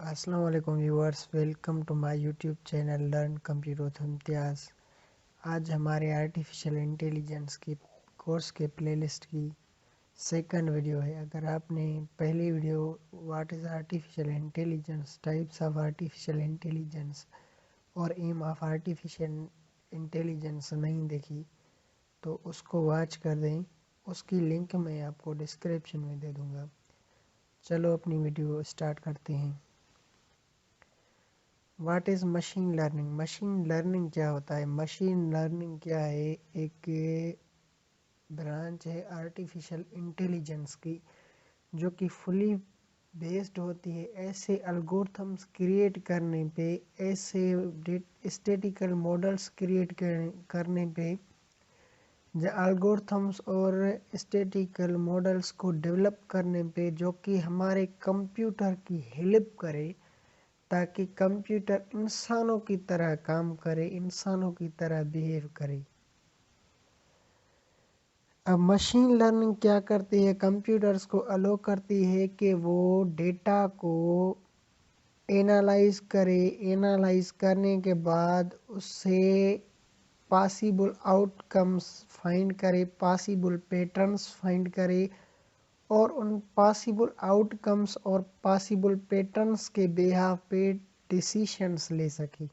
अस्सलाम वालेकुम viewers, welcome to my YouTube channel learn computer with Imtiaz. आज हमारे आर्टिफिशियल इंटेलिजेंस की कोर्स के प्लेलिस्ट की सेकंड वीडियो है। अगर आपने पहली video what is artificial intelligence, types of artificial intelligence और एम ऑफ आर्टिफिशियल इंटेलिजेंस नहीं देखी तो उसको वॉच कर दें। उसकी लिंक मैं आपको डिस्क्रिप्शन में दे दूँगा। चलो अपनी वीडियो स्टार्ट करते हैं। What is machine learning? Machine learning क्या होता है? मशीन लर्निंग क्या है? एक ब्रांच है आर्टिफिशियल इंटेलिजेंस की, जो कि फुली बेस्ड होती है ऐसे एल्गोरिथम्स क्रिएट करने पे, ऐसे स्टैटिकल मॉडल्स क्रिएट करने पे, जो एल्गोरिथम्स और स्टैटिकल मॉडल्स को डेवलप करने पे, जो कि हमारे कंप्यूटर की हेल्प करे ताकि कंप्यूटर इंसानों की तरह काम करे, इंसानों की तरह बिहेव करे। अब मशीन लर्निंग क्या करती है? कंप्यूटर्स को अलो करती है कि वो डेटा को एनालाइज करे, एनालाइज करने के बाद उससे पॉसिबल आउटकम्स फाइंड करे, पॉसिबल पैटर्न्स फाइंड करे और उन पॉसिबल आउटकम्स और पॉसिबल पैटर्न्स के बिहाफ पे डिसीशंस ले सके।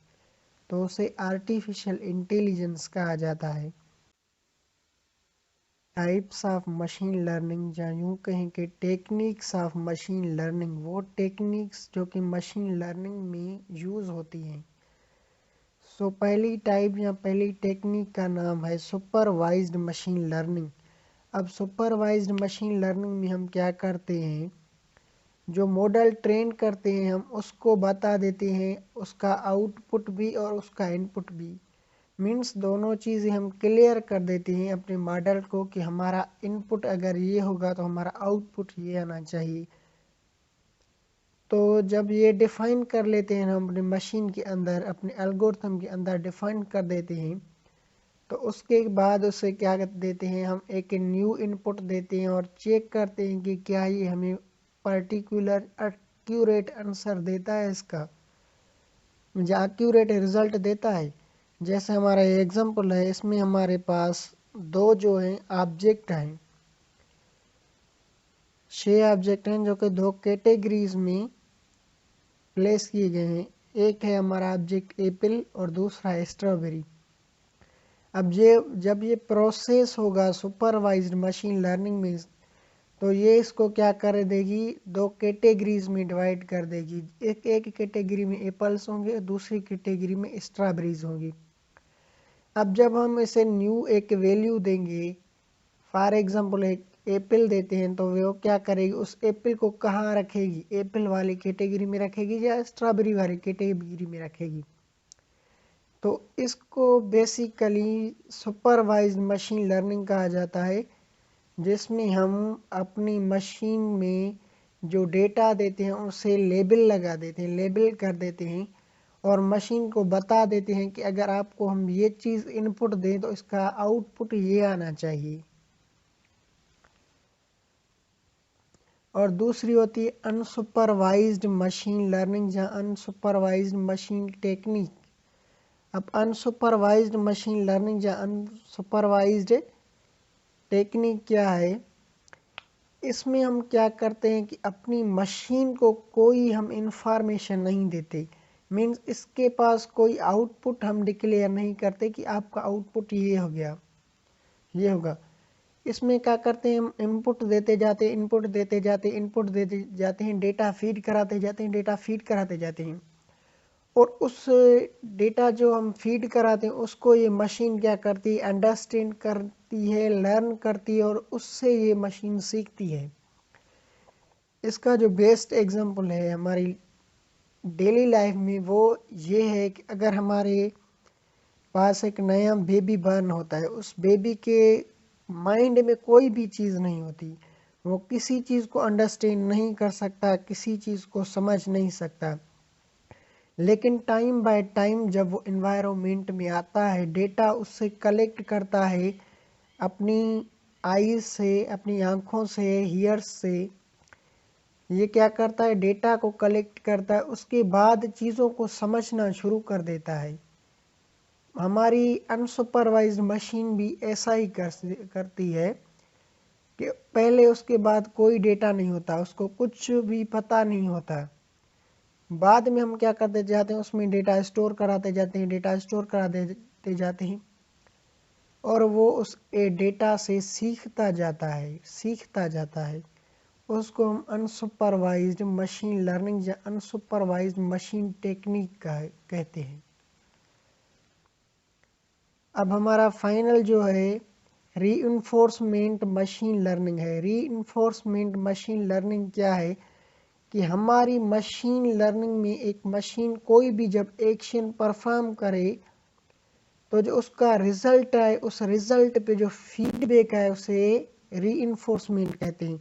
तो उसे आर्टिफिशियल इंटेलिजेंस कहा जाता है। टाइप्स ऑफ मशीन लर्निंग, या यूँ कहें कि टेक्निक्स ऑफ मशीन लर्निंग, वो टेक्निक्स जो कि मशीन लर्निंग में यूज़ होती हैं। सो पहली टाइप या पहली टेक्निक का नाम है सुपरवाइज्ड मशीन लर्निंग। अब सुपरवाइज्ड मशीन लर्निंग में हम क्या करते हैं? जो मॉडल ट्रेन करते हैं हम उसको बता देते हैं, उसका आउटपुट भी और उसका इनपुट भी। मीन्स दोनों चीज़ें हम क्लियर कर देते हैं अपने मॉडल को कि हमारा इनपुट अगर ये होगा तो हमारा आउटपुट ये आना चाहिए। तो जब ये डिफ़ाइन कर लेते हैं हम अपने मशीन के अंदर, अपने एल्गोरिथम के अंदर डिफ़ाइन कर देते हैं, तो उसके बाद उसे क्या कर देते हैं, हम एक न्यू इनपुट देते हैं और चेक करते हैं कि क्या ये हमें पर्टिकुलर एक्यूरेट आंसर देता है, इसका या एक्यूरेट रिजल्ट देता है। जैसे हमारा एग्जांपल है, इसमें हमारे पास दो जो हैं ऑब्जेक्ट हैं, 6 ऑब्जेक्ट हैं जो कि दो कैटेगरीज में प्लेस किए गए हैं। एक है हमारा ऑब्जेक्ट एप्पल और दूसरा है स्ट्रॉबेरी। अब ये जब ये प्रोसेस होगा सुपरवाइज्ड मशीन लर्निंग में, तो ये इसको क्या कर देगी, दो कैटेगरीज में डिवाइड कर देगी। एक कैटेगरी में एप्पल्स होंगे, दूसरी कैटेगरी में स्ट्रॉबेरीज होंगी। अब जब हम इसे न्यू एक वैल्यू देंगे, फॉर एग्जांपल एक एप्पल देते हैं, तो वो क्या करेगी, उस एप्पल को कहाँ रखेगी, एप्पल वाली कैटेगरी में रखेगी या स्ट्रॉबेरी वाली कैटेगरी में रखेगी। तो इसको बेसिकली सुपरवाइज्ड मशीन लर्निंग कहा जाता है, जिसमें हम अपनी मशीन में जो डेटा देते हैं उसे लेबल लगा देते हैं, लेबल कर देते हैं और मशीन को बता देते हैं कि अगर आपको हम ये चीज़ इनपुट दें तो इसका आउटपुट ये आना चाहिए। और दूसरी होती है अनसुपरवाइज्ड मशीन लर्निंग या अनसुपरवाइज्ड मशीन टेक्निक। अब अनसुपरवाइज्ड मशीन लर्निंग या अनसुपरवाइज्ड टेक्निक क्या है? इसमें हम क्या करते हैं कि अपनी मशीन को कोई हम इंफॉर्मेशन नहीं देते। मीन्स इसके पास कोई आउटपुट हम डिक्लेयर नहीं करते कि आपका आउटपुट ये हो गया, ये होगा। इसमें क्या करते हैं, हम इनपुट देते जाते हैं, इनपुट देते जाते हैं, इनपुट देते जाते हैं, डेटा फीड कराते जाते हैं, डेटा फीड कराते जाते हैं। और उस डेटा जो हम फीड कराते हैं उसको ये मशीन क्या करती है, अंडरस्टैंड करती है, लर्न करती है और उससे ये मशीन सीखती है। इसका जो बेस्ट एग्जांपल है हमारी डेली लाइफ में, वो ये है कि अगर हमारे पास एक नया बेबी बर्न होता है, उस बेबी के माइंड में कोई भी चीज़ नहीं होती, वो किसी चीज़ को अंडरस्टैंड नहीं कर सकता, किसी चीज़ को समझ नहीं सकता। लेकिन टाइम बाय टाइम जब वो इन्वायरमेंट में आता है, डेटा उससे कलेक्ट करता है, अपनी आईज से, अपनी आँखों से, हीयर्स से ये क्या करता है, डेटा को कलेक्ट करता है, उसके बाद चीज़ों को समझना शुरू कर देता है। हमारी अनसुपरवाइज्ड मशीन भी ऐसा ही करती है कि पहले उसके बाद कोई डेटा नहीं होता, उसको कुछ भी पता नहीं होता। बाद में हम क्या करते जाते हैं, उसमें डेटा स्टोर कराते जाते हैं, डेटा स्टोर करा देते जाते हैं, और वो उस डेटा से सीखता जाता है। उसको हम अनसुपरवाइज्ड मशीन लर्निंग या अनसुपरवाइज्ड मशीन टेक्निक कहते हैं। अब हमारा फाइनल जो है रीइंफोर्समेंट मशीन लर्निंग है। रीइंफोर्समेंट मशीन लर्निंग क्या है कि हमारी मशीन लर्निंग में एक मशीन कोई भी जब एक्शन परफॉर्म करे तो जो उसका रिजल्ट है, उस रिजल्ट पे जो फीडबैक है उसे रीइंफोर्समेंट कहते हैं।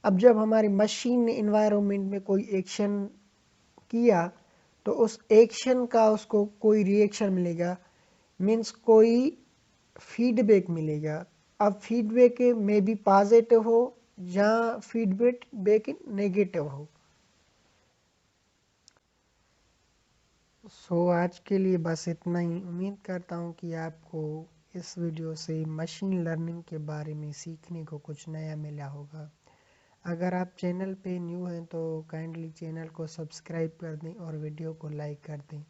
अब जब हमारी मशीन ने इन्वायरमेंट में कोई एक्शन किया तो उस एक्शन का उसको कोई रिएक्शन मिलेगा, मीन्स कोई फीडबैक मिलेगा। अब फीडबैक में भी पॉजिटिव हो या फीडबैक नेगेटिव हो। सो आज के लिए बस इतना ही। उम्मीद करता हूँ कि आपको इस वीडियो से मशीन लर्निंग के बारे में सीखने को कुछ नया मिला होगा। अगर आप चैनल पे न्यू हैं तो काइंडली चैनल को सब्सक्राइब कर दें और वीडियो को लाइक कर दें।